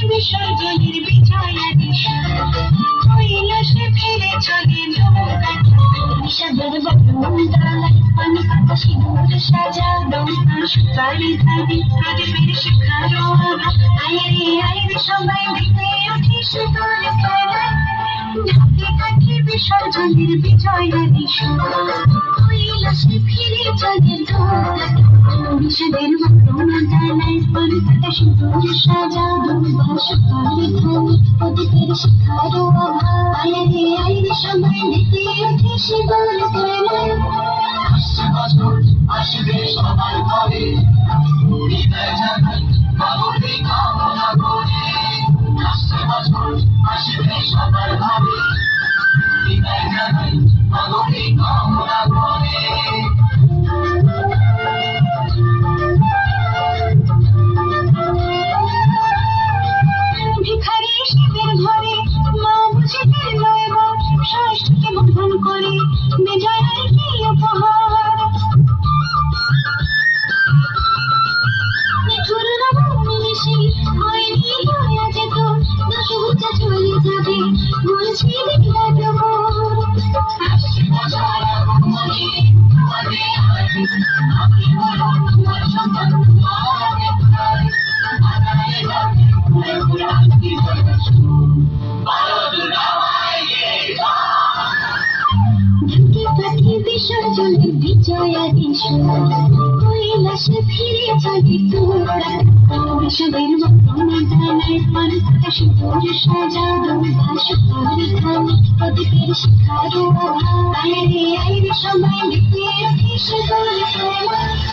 বিসর্জনের বিজয়াদি কৈলাসে ফিরে চলে নৌকা বিষাদের বরণডালায় পানি কাটা সিঁদুর সাজা দোলনা সুপারি ধানে প্রদীপের শিখারো আভা আইরে সবাই মেতে উঠি সুতোর তলায় ঢাকে কাঠে বিসর্জনের বিজয়াদি কৈলাসে ফিরে চলে নৌকা বিষাদের বরণডালায় পানি কাটা সিঁদুর সাজা দোলনা সুপারি ধানে প্রদীপের শিখারো আভা আইরে সবাই মেতে উঠি সুতোর তলায় আসবে সবার ঘরে হৃদয় জানাই মাগোরে কামনা করে আসছে বছর আসবে সবার ঘরে হৃদয় জানাই মাগোরে কামনা করে ভিখারি শিবের ঘরে মা বুঝে ফিরল এবার ষষ্ঠীকে বন্ধন করে বিজয়ের কি উপহার নিঠুর রমণী নিশি হয়নি দয়া যেত দশভুজা চলে যাবে বলছি বিরাট আসছে বছর মনে তোমারে আয় আমি বলো তোমার সন্তান তোমাকে চাই বাজারে যাবে ঘুরে ঘুরে আসবি বলছো ভারত রামায় ঢাকে কাঠে বিসর্জনের বিজয়াদি কৈলাসে ফিরে চলে তোরা বিষাদের বরণডালায় পানি কাটা সিঁদুর সাজা দোলনা সুপারি ধানে প্রদীপের শিখারো আভা আইরে সবাই মেতে উঠি সুতোর তলায়